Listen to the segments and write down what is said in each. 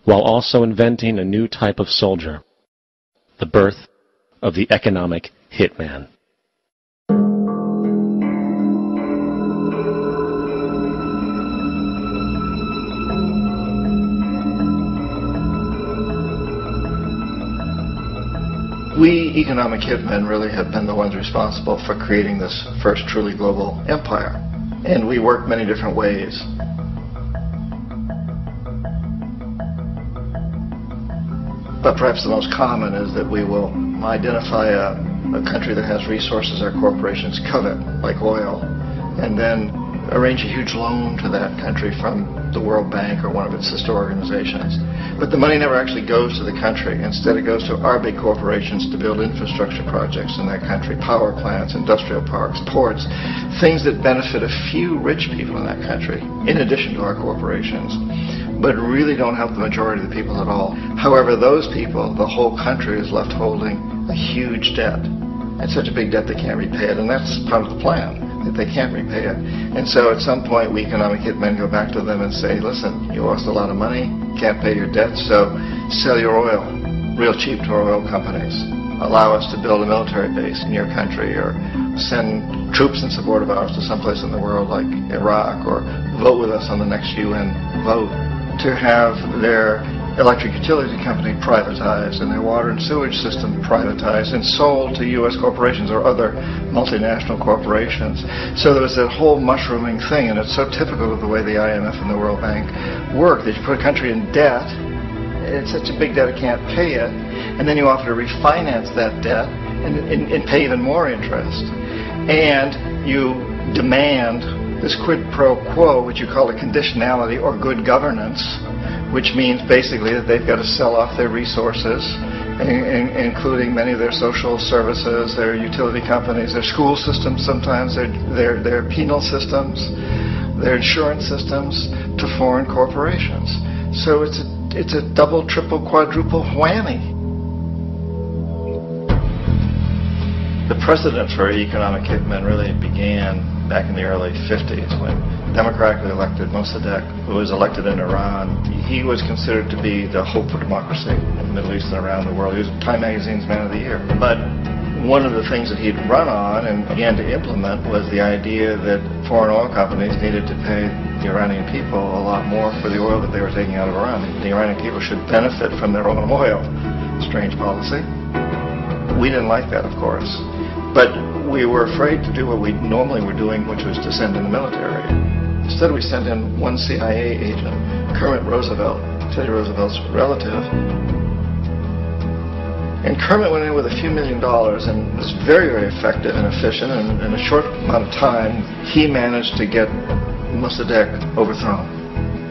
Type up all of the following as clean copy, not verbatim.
while also inventing a new type of soldier, the birth of the economic hitman. We economic hitmen really have been the ones responsible for creating this first truly global empire. And we work many different ways. But perhaps the most common is that we will identify a country that has resources our corporations covet, like oil, and then arrange a huge loan to that country from the World Bank or one of its sister organizations. But the money never actually goes to the country. Instead, it goes to our big corporations to build infrastructure projects in that country, power plants, industrial parks, ports, things that benefit a few rich people in that country, in addition to our corporations, but really don't help the majority of the people at all. However, those people, the whole country is left holding a huge debt. It's such a big debt they can't repay it, and that's part of the plan, that they can't repay it. And so at some point, we economic hitmen go back to them and say, listen, you lost a lot of money, can't pay your debt, so sell your oil real cheap to our oil companies. Allow us to build a military base in your country, or send troops in support of ours to someplace in the world like Iraq, or vote with us on the next UN vote to have their electric utility company privatized and their water and sewage system privatized and sold to U.S. corporations or other multinational corporations. So there was that whole mushrooming thing, and it's so typical of the way the IMF and the World Bank work, that you put a country in debt, it's such a big debt it can't pay it, and then you offer to refinance that debt and pay even more interest. And you demand this quid pro quo, which you call a conditionality or good governance, which means basically that they've got to sell off their resources, including many of their social services, their utility companies, their school systems sometimes, their penal systems, their insurance systems, to foreign corporations. So it's a double, triple, quadruple whammy. The precedent for economic hitmen really began back in the early 50s when democratically elected Mossadegh, who was elected in Iran, he was considered to be the hope for democracy in the Middle East and around the world. He was Time Magazine's Man of the Year. But one of the things that he'd run on and began to implement was the idea that foreign oil companies needed to pay the Iranian people a lot more for the oil that they were taking out of Iran. The Iranian people should benefit from their own oil. Strange policy. We didn't like that, of course. But we were afraid to do what we normally were doing, which was to send in the military. Instead, we sent in one CIA agent, Kermit Roosevelt, Teddy Roosevelt's relative. And Kermit went in with a few $1 million and was very, very effective and efficient. And in a short amount of time, he managed to get Mossadegh overthrown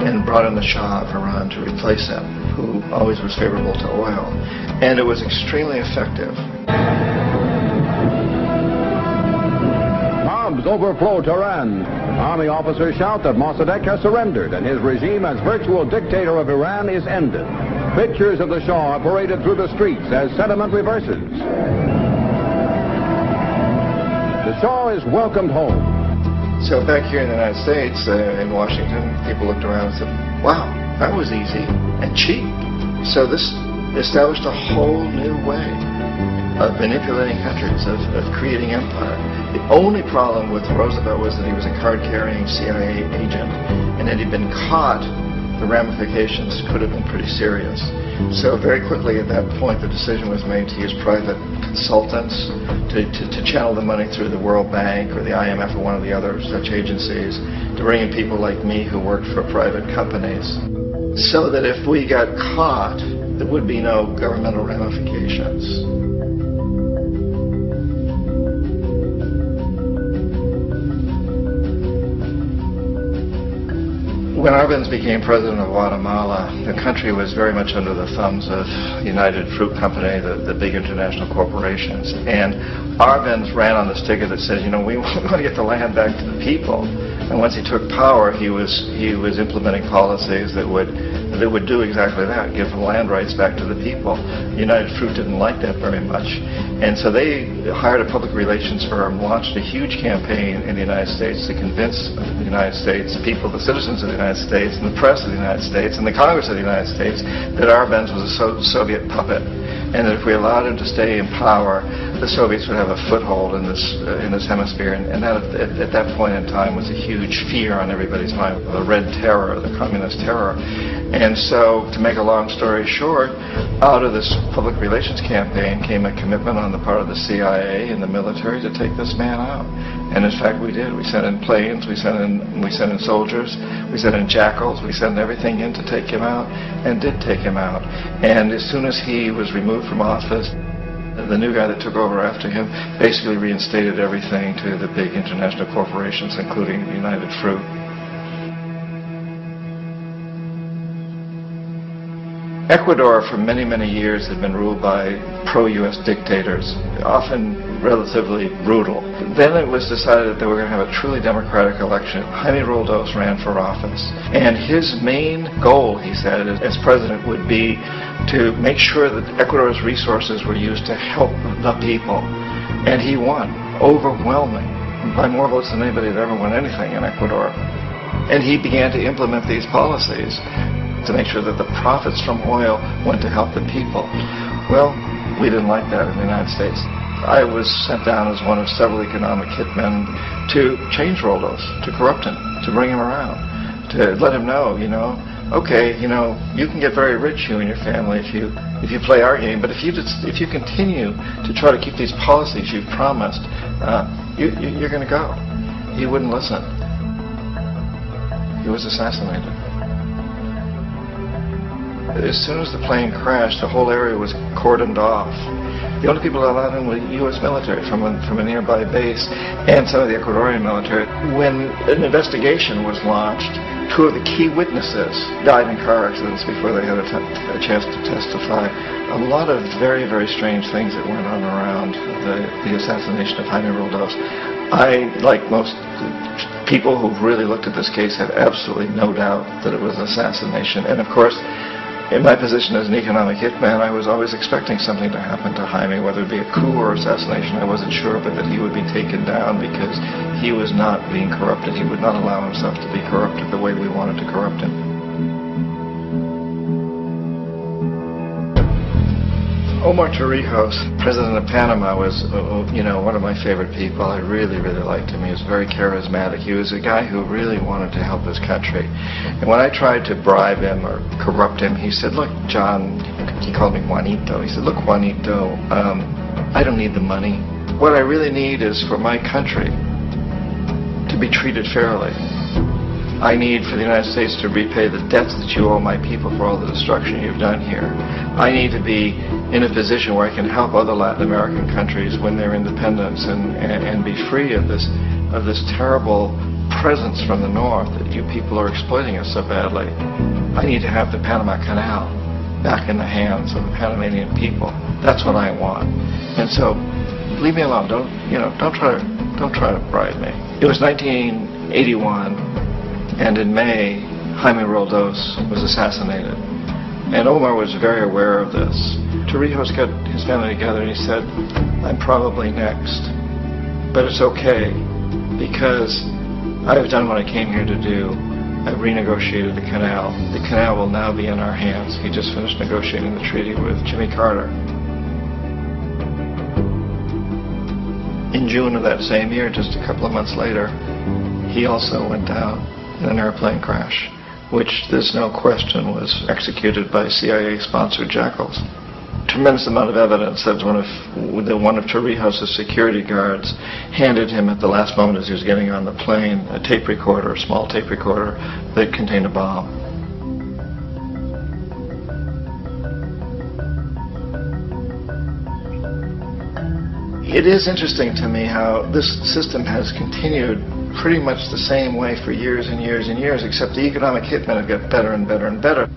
and brought in the Shah of Iran to replace him, who always was favorable to oil. And it was extremely effective. Bombs overflow Tehran. Army officers shout that Mossadegh has surrendered and his regime as virtual dictator of Iran is ended. Pictures of the Shah are paraded through the streets as sentiment reverses. The Shah is welcomed home. So back here in the United States, in Washington, people looked around and said, wow, that was easy and cheap. So this established a whole new way of manipulating countries, of creating empire. The only problem with Roosevelt was that he was a card-carrying CIA agent, and had he been caught, the ramifications could have been pretty serious. So very quickly at that point, the decision was made to use private consultants to channel the money through the World Bank or the IMF or one of the other such agencies, to bring in people like me who worked for private companies, so that if we got caught, there would be no governmental ramifications. When Arbenz became president of Guatemala, the country was very much under the thumbs of United Fruit Company, the big international corporations. And Arbenz ran on this ticket that says, you know, we want to get the land back to the people. And once he took power, he was implementing policies that would do exactly that, give land rights back to the people. United Fruit didn't like that very much. And so they hired a public relations firm, launched a huge campaign in the United States to convince the United States people, the citizens of the United States, and the press of the United States, and the Congress of the United States, that Arbenz was a Soviet puppet. And that if we allowed him to stay in power, the Soviets would have a foothold in this hemisphere. And that at that point in time was a huge fear on everybody's mind, the Red Terror, the communist terror. And so, to make a long story short, out of this public relations campaign came a commitment on the part of the CIA and the military to take this man out. And in fact, we did. We sent in planes, we sent in soldiers, we sent in jackals, we sent everything in to take him out, and did take him out. And as soon as he was removed from office, the new guy that took over after him basically reinstated everything to the big international corporations, including United Fruit. Ecuador for many, many years had been ruled by pro-U.S. dictators, often relatively brutal. Then it was decided that they were going to have a truly democratic election. Jaime Roldos ran for office, and his main goal, he said, as president would be to make sure that Ecuador's resources were used to help the people. And he won, overwhelming, by more votes than anybody had ever won anything in Ecuador. And he began to implement these policies to make sure that the profits from oil went to help the people. Well, we didn't like that in the United States. I was sent down as one of several economic hitmen to change Roldos, to corrupt him, to bring him around, to let him know, okay, you can get very rich, you and your family, if you play our game, but if you continue to try to keep these policies you've promised, you're going to go. He wouldn't listen. He was assassinated. As soon as the plane crashed, the whole area was cordoned off. The only people that allowed in were the U.S. military from a nearby base and some of the Ecuadorian military. When an investigation was launched, two of the key witnesses died in car accidents before they had a chance to testify. A lot of very, very strange things that went on around the assassination of Jaime Roldos. I, like most people who've really looked at this case, have absolutely no doubt that it was an assassination. And of course, in my position as an economic hitman, I was always expecting something to happen to Jaime, whether it be a coup or assassination, I wasn't sure, but that he would be taken down because he was not being corrupted. He would not allow himself to be corrupted the way we wanted to corrupt him. Omar Torrijos, president of Panama, was, one of my favorite people. I really, really liked him. He was very charismatic. He was a guy who really wanted to help his country. And when I tried to bribe him or corrupt him, he said, look, John, he called me Juanito. He said, look, Juanito, I don't need the money. What I really need is for my country to be treated fairly. I need for the United States to repay the debts that you owe my people for all the destruction you've done here. I need to be in a position where I can help other Latin American countries win their independence and be free of this terrible presence from the north that you people are exploiting us so badly. I need to have the Panama Canal back in the hands of the Panamanian people. That's what I want. And so, leave me alone. Don't try to bribe me. It was 1981. And in May, Jaime Roldos was assassinated. And Omar was very aware of this. Torrijos got his family together and he said, I'm probably next. But it's okay, because I've done what I came here to do. I've renegotiated the canal. The canal will now be in our hands. He just finished negotiating the treaty with Jimmy Carter. In June of that same year, just a couple of months later, he also went down in an airplane crash, which there's no question was executed by CIA-sponsored jackals. Tremendous amount of evidence that one of Torrijos' security guards handed him at the last moment as he was getting on the plane a tape recorder, a small tape recorder that contained a bomb. It is interesting to me how this system has continued pretty much the same way for years and years and years, except the economic hitmen have got better and better and better.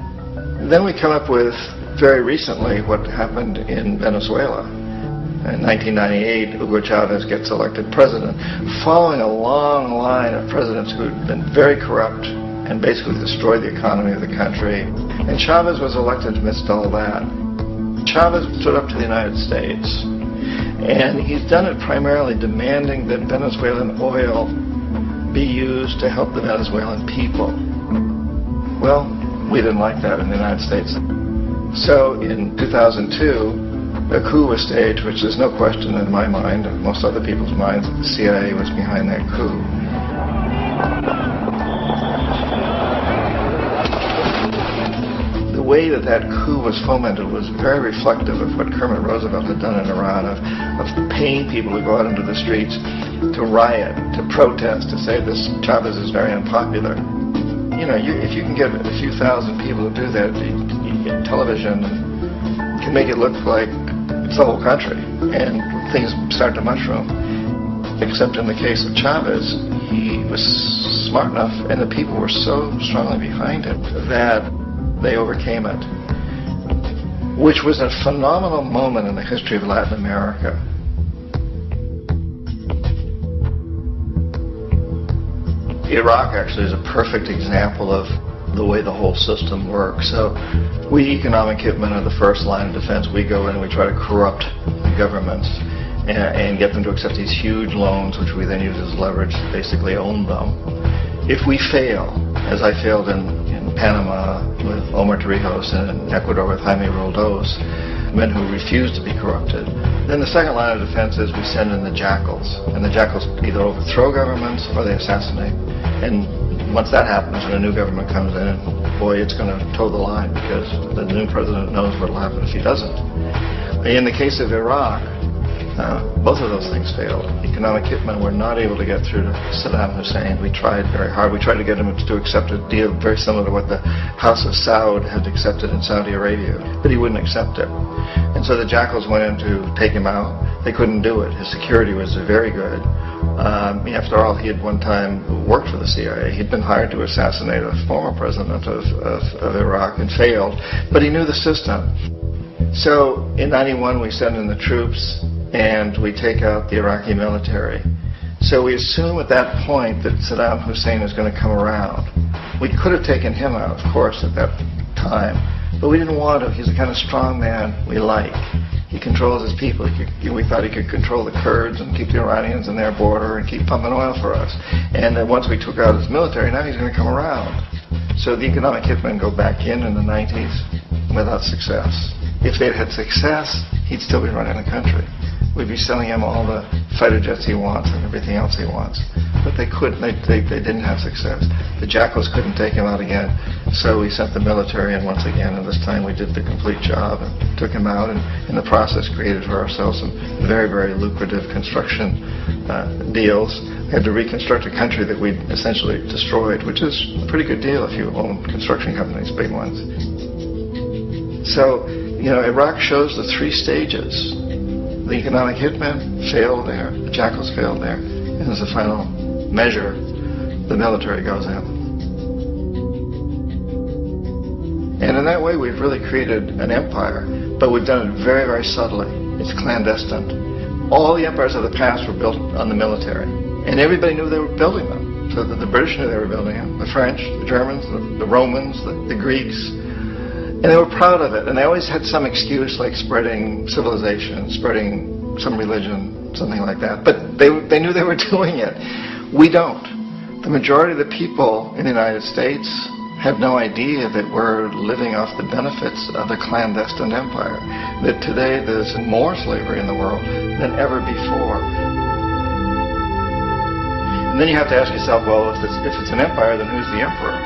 Then we come up with, very recently, what happened in Venezuela. In 1998, Hugo Chavez gets elected president, following a long line of presidents who had been very corrupt and basically destroyed the economy of the country. And Chavez was elected amidst all that. Chavez stood up to the United States, and he's done it primarily demanding that Venezuelan oil be used to help the Venezuelan people. Well, we didn't like that in the United States. So in 2002, a coup was staged, which there's no question in my mind, and most other people's minds, that the CIA was behind that coup. The way that that coup was fomented was very reflective of what Kermit Roosevelt had done in Iran, of paying people to go out into the streets to riot, to protest, to say this Chavez is very unpopular. You know, if you can get a few thousand people to do that, television can make it look like it's the whole country, and things start to mushroom. Except in the case of Chavez, he was smart enough, and the people were so strongly behind him that they overcame it, which was a phenomenal moment in the history of Latin America. Iraq actually is a perfect example of the way the whole system works. So we economic hitmen are the first line of defense. We go in and we try to corrupt the governments and get them to accept these huge loans, which we then use as leverage to basically own them. If we fail, as I failed in Panama with Omar Torrijos and in Ecuador with Jaime Roldos, men who refuse to be corrupted, then the second line of defense is we send in the jackals. And the jackals either overthrow governments or they assassinate. And once that happens, when a new government comes in, boy, it's going to toe the line, because the new president knows what will happen if he doesn't. In the case of Iraq, both of those things failed. Economic hitmen were not able to get through to Saddam Hussein. We tried very hard. We tried to get him to accept a deal very similar to what the House of Saud had accepted in Saudi Arabia, but he wouldn't accept it. And so the jackals went in to take him out. They couldn't do it. His security was very good. After all, he had one time worked for the CIA. He'd been hired to assassinate a former president of Iraq and failed, but he knew the system. So in 91, we send in the troops and we take out the Iraqi military. So we assume at that point that Saddam Hussein is going to come around. We could have taken him out, of course, at that time, but we didn't want to. He's the kind of strong man we like. He controls his people. We thought he could control the Kurds and keep the Iranians in their border and keep pumping oil for us. And then once we took out his military, now he's going to come around. So the economic hitmen go back in the 90s without success. If they'd had success, he'd still be running the country. We'd be selling him all the fighter jets he wants and everything else he wants. But they couldn't. They didn't have success. The jackals couldn't take him out again. So we sent the military in once again, and this time we did the complete job and took him out, and in the process created for ourselves some very, very lucrative construction deals. We had to reconstruct a country that we'd essentially destroyed, which is a pretty good deal if you own construction companies, big ones. So, you know, Iraq shows the three stages. The economic hitmen failed there, the jackals failed there, and as a final measure, the military goes in. And in that way, we've really created an empire, but we've done it very, very subtly. It's clandestine. All the empires of the past were built on the military, and everybody knew they were building them. So the British knew they were building them, the French, the Germans, the Romans, the Greeks. And they were proud of it, and they always had some excuse, like spreading civilization, spreading some religion, something like that. But they knew they were doing it. We don't. The majority of the people in the United States have no idea that we're living off the benefits of a clandestine empire. That today there's more slavery in the world than ever before. And then you have to ask yourself, well, if it's an empire, then who's the emperor?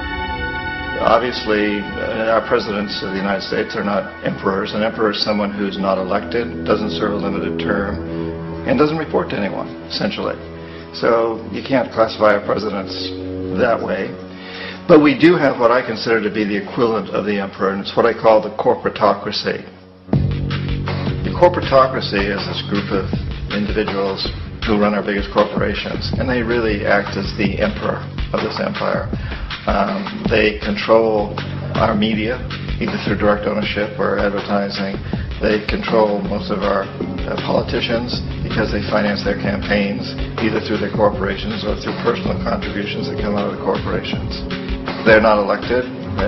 Obviously, our presidents of the United States are not emperors. An emperor is someone who's not elected, doesn't serve a limited term, and doesn't report to anyone, essentially. So you can't classify our presidents that way. But we do have what I consider to be the equivalent of the emperor, and it's what I call the corporatocracy. The corporatocracy is this group of individuals who run our biggest corporations, and they really act as the emperor of this empire. They control our media, either through direct ownership or advertising. They control most of our politicians because they finance their campaigns either through their corporations or through personal contributions that come out of the corporations. They're not elected.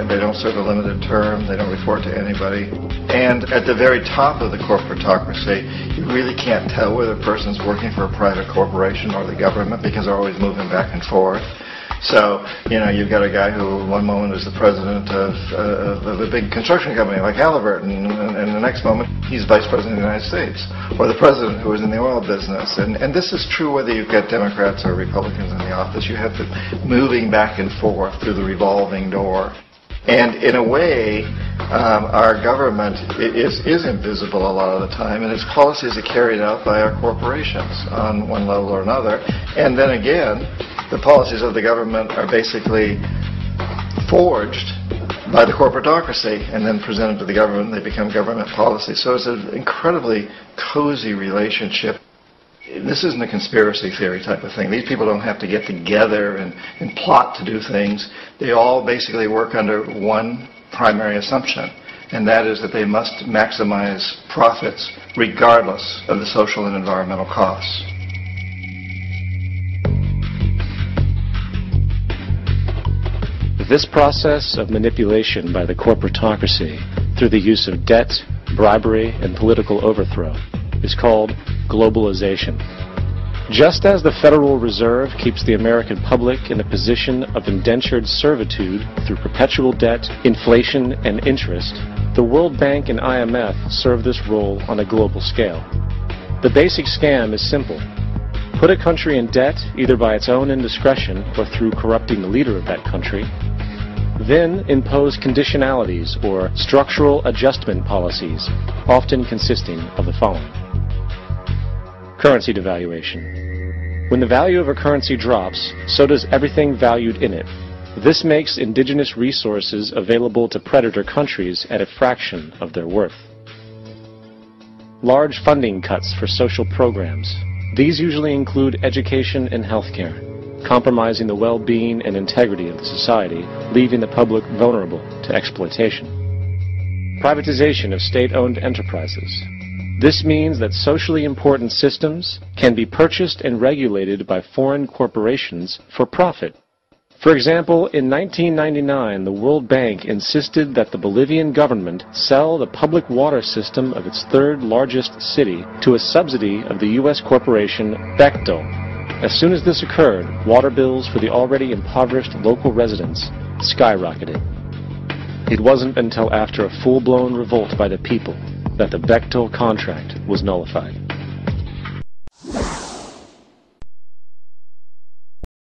They don't serve a limited term. They don't report to anybody. And at the very top of the corporatocracy, you really can't tell whether a person's working for a private corporation or the government because they're always moving back and forth. So, you've got a guy who one moment is the president of a big construction company like Halliburton, and the next moment he's vice president of the United States, or the president who is in the oil business. And this is true whether you've got Democrats or Republicans in the office. You have to moving back and forth through the revolving door. And in a way, our government is invisible a lot of the time, and its policies are carried out by our corporations on one level or another. And then again, the policies of the government are basically forged by the corporatocracy and then presented to the government, and they become government policy. So it's an incredibly cozy relationship. This isn't a conspiracy theory type of thing. These people don't have to get together and plot to do things. They all basically work under one primary assumption, and that is that they must maximize profits regardless of the social and environmental costs. This process of manipulation by the corporatocracy through the use of debt, bribery, and political overthrow is called globalization. Just as the Federal Reserve keeps the American public in a position of indentured servitude through perpetual debt, inflation, and interest, the World Bank and IMF serve this role on a global scale. The basic scam is simple. Put a country in debt either by its own indiscretion or through corrupting the leader of that country, then impose conditionalities or structural adjustment policies, often consisting of the following. Currency devaluation. When the value of a currency drops, so does everything valued in it. This makes indigenous resources available to predator countries at a fraction of their worth. Large funding cuts for social programs. These usually include education and healthcare, compromising the well-being and integrity of the society, leaving the public vulnerable to exploitation. Privatization of state-owned enterprises. This means that socially important systems can be purchased and regulated by foreign corporations for profit. For example, in 1999, the World Bank insisted that the Bolivian government sell the public water system of its third largest city to a subsidy of the U.S. corporation Bechtel. As soon as this occurred, water bills for the already impoverished local residents skyrocketed. It wasn't until after a full-blown revolt by the people that the Bechtel contract was nullified.